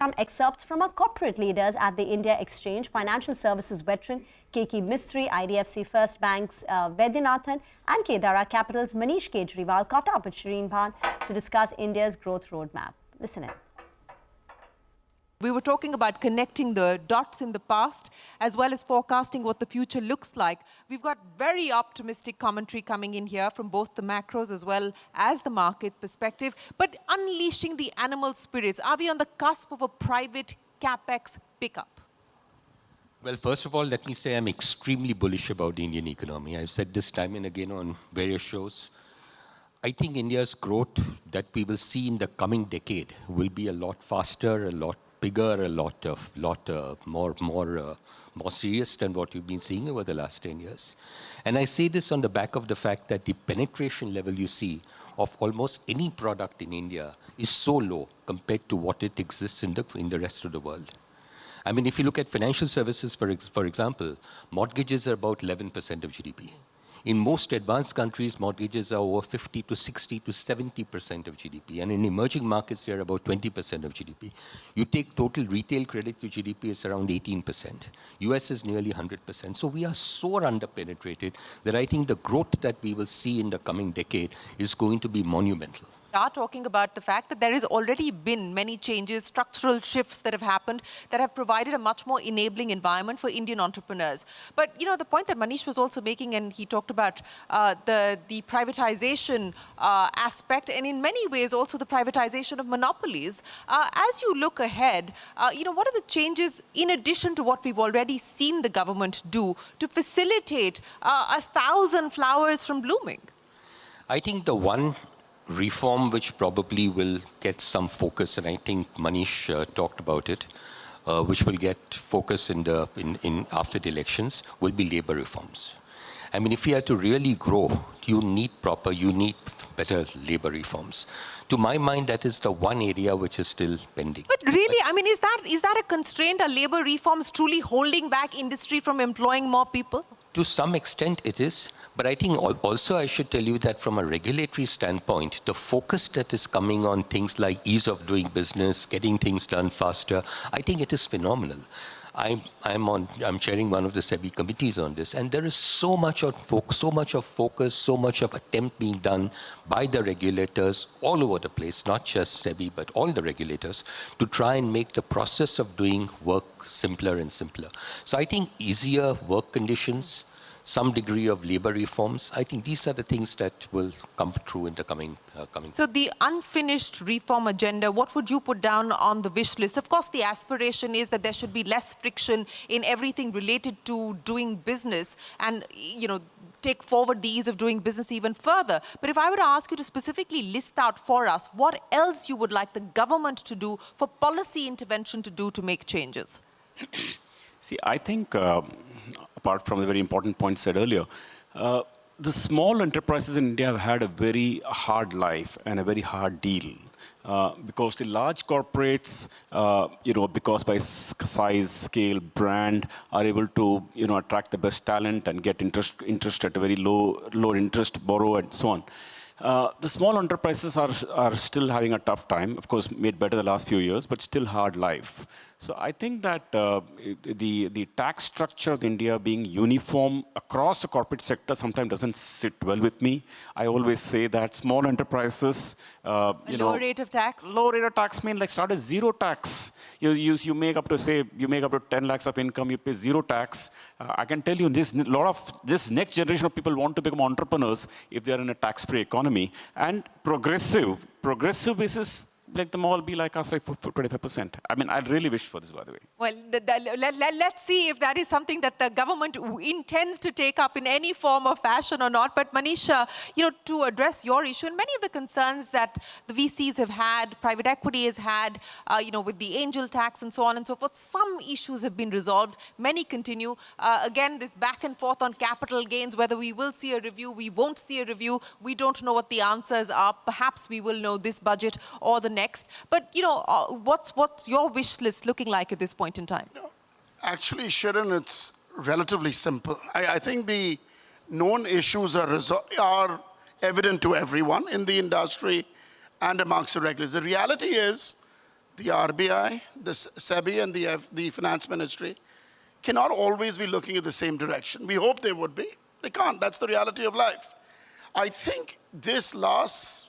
Some excerpts from our corporate leaders at the India Exchange, Financial Services Veteran Keki Mistry, IDFC First Bank's Vaidyanathan and Kedaara Capital's Manish Kejriwal caught up with Shireen Bhan to discuss India's growth roadmap. Listen in. We were talking about connecting the dots in the past as well as forecasting what the future looks like. We've got very optimistic commentary coming in here from both the macros as well as the market perspective. But unleashing the animal spirits, are we on the cusp of a private capex pickup? Well, first of all, let me say I'm extremely bullish about the Indian economy. I've said this time and again on various shows. I think India's growth that we will see in the coming decade will be a lot faster, a lot bigger, a lot more serious than what we've been seeing over the last 10 years. And I say this on the back of the fact that the penetration level you see of almost any product in India is so low compared to what it exists in the rest of the world. I mean, if you look at financial services, for example, mortgages are about 11% of GDP. In most advanced countries, mortgages are over 50 to 60 to 70% of GDP. And in emerging markets, they're about 20% of GDP. You take total retail credit to GDP, it's around 18%. US is nearly 100%. So we are so underpenetrated that I think the growth that we will see in the coming decade is going to be monumental. We are talking about the fact that there has already been many changes, structural shifts that have happened that have provided a much more enabling environment for Indian entrepreneurs. But, you know, the point that Manish was also making, and he talked about the privatization aspect, and in many ways also the privatization of monopolies. As you look ahead, you know, what are the changes in addition to what we've already seen the government do to facilitate 1,000 flowers from blooming? I think the one reform which probably will get some focus, and I think Manish talked about it, which will get focus after the elections, will be labor reforms. I mean, if you have to really grow, you need better labor reforms. To my mind, that is the one area which is still pending. But really, I mean, is that a constraint? Are labor reforms truly holding back industry from employing more people? To some extent it is, but I think also I should tell you that from a regulatory standpoint, the focus that is coming on things like ease of doing business, getting things done faster, I think it is phenomenal. I'm chairing one of the SEBI committees on this, and there is so much of focus, so much of attempt being done by the regulators all over the place, not just SEBI, but all the regulators, to try and make the process of doing work simpler and simpler. So I think easier work conditions, some degree of labor reforms, I think these are the things that will come through in the coming. So the unfinished reform agenda, what would you put down on the wish list? Of course, the aspiration is that there should be less friction in everything related to doing business and, you know, take forward the ease of doing business even further. But if I were to ask you to specifically list out for us what else you would like the government to do for policy intervention to do to make changes? See, I think, apart from the very important point said earlier, the small enterprises in India have had a very hard life and a very hard deal. Because the large corporates, you know, because by size, scale, brand, are able to, you know, attract the best talent and get interest at a very low interest, borrow and so on. The small enterprises are still having a tough time, of course, made better the last few years, but still hard life. So I think that the tax structure of India being uniform across the corporate sector sometimes doesn't sit well with me. I always say that small enterprises, low rate of tax? Low rate of tax means like start at zero tax. You make up to 10 lakhs of income, you pay zero tax. I can tell you this next generation of people want to become entrepreneurs if they are in a tax-free economy. And progressive basis, let them all be like us, like for 25%. I mean, I really wish for this, by the way. Well, let's see if that is something that the government intends to take up in any form or fashion or not. But Manish, you know, to address your issue and many of the concerns that the VCs have had, private equity has had, you know, with the angel tax and so on and so forth, some issues have been resolved. Many continue. Again, this back and forth on capital gains, whether we will see a review, we won't see a review. We don't know what the answers are. Perhaps we will know this budget or the next. But, you know, what's your wish list looking like at this point in time? Actually, Sharon, it's relatively simple. I think the known issues are evident to everyone in the industry and amongst the regulators. The reality is the RBI, the SEBI, and the Finance Ministry cannot always be looking at the same direction. We hope they would be. They can't. That's the reality of life. I think this last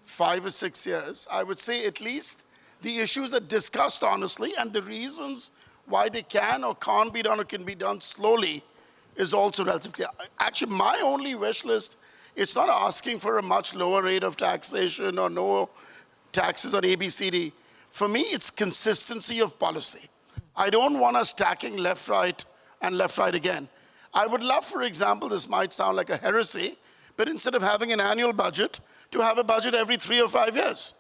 5 or 6 years, I would say at least the issues are discussed honestly, and the reasons why they can or can't be done or can be done slowly is also relatively clear. Actually, my only wish list, it's not asking for a much lower rate of taxation or no taxes on ABCD. For me, it's consistency of policy. I don't want us stacking left, right, and left, right again. I would love, for example, this might sound like a heresy, but instead of having an annual budget, to have a budget every 3 or 5 years.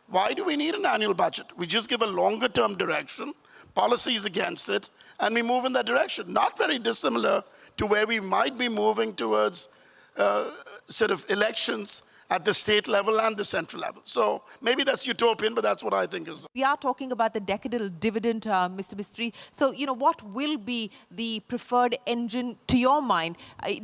Why do we need an annual budget? We just give a longer term direction, policies against it, and we move in that direction. Not very dissimilar to where we might be moving towards sort of elections at the state level and the central level. So maybe that's utopian, but that's what I think is. We are talking about the decadal dividend, Mr. Mistry. So, what will be the preferred engine to your mind?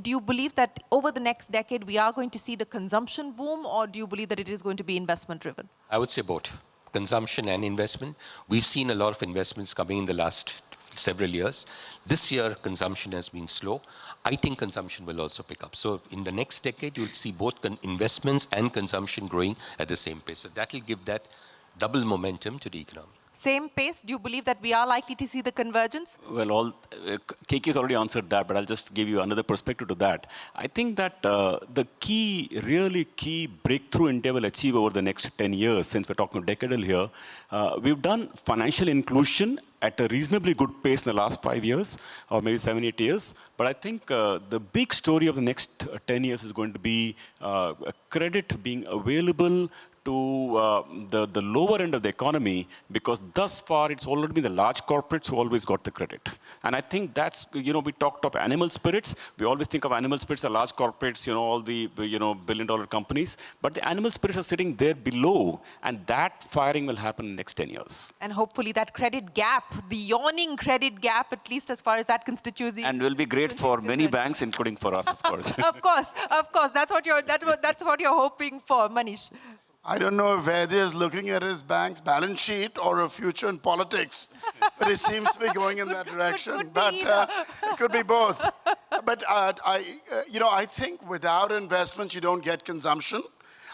Do you believe that over the next decade we are going to see the consumption boom, or do you believe that it is going to be investment driven? I would say both, consumption and investment. We've seen a lot of investments coming in the last several years. This year, consumption has been slow. I think consumption will also pick up. So in the next decade, you'll see both investments and consumption growing at the same pace. So that will give that double momentum to the economy. Same pace? Do you believe that we are likely to see the convergence? Well, Keki has already answered that, but I'll just give you another perspective to that. I think that the really key breakthrough India will achieve over the next 10 years, since we're talking decadal here, we've done financial inclusion at a reasonably good pace in the last 5 years, or maybe 7, 8 years. But I think the big story of the next 10 years is going to be credit being available to the lower end of the economy, because thus far it's already been the large corporates who always got the credit. And I think that's, we talked of animal spirits. We always think of animal spirits as large corporates, all the, billion-dollar companies. But the animal spirits are sitting there below, and that firing will happen in the next 10 years. And hopefully that credit gap, the yawning credit gap, at least as far as that constituency. And will be great for many banks, including for us, of course. Of course. That's what you're hoping for, Manish. I don't know if Vaidya is looking at his bank's balance sheet or a future in politics, but it seems to be going in that direction. But it could be both. But I think without investment, you don't get consumption.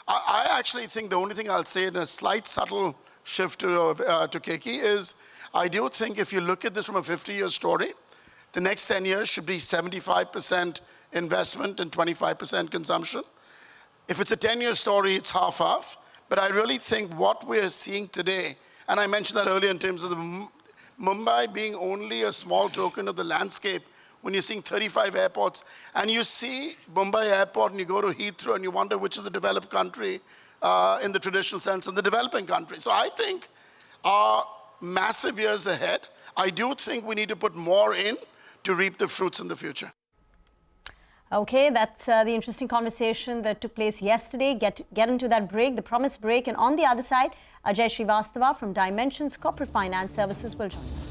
I actually think the only thing I'll say in a slight subtle shift to Keki is, I do think if you look at this from a 50-year story, the next 10 years should be 75% investment and 25% consumption. If it's a 10-year story, it's half-half. But I really think what we're seeing today, and I mentioned that earlier in terms of the Mumbai being only a small token of the landscape, when you're seeing 35 airports, and you see Mumbai airport and you go to Heathrow and you wonder which is the developed country in the traditional sense and the developing country. So I think our massive years ahead, I do think we need to put more in to reap the fruits in the future. Okay, that's the interesting conversation that took place yesterday. Get into that break, the promised break. And on the other side, Ajay Srivastava from Dimensions Corporate Finance Services will join us.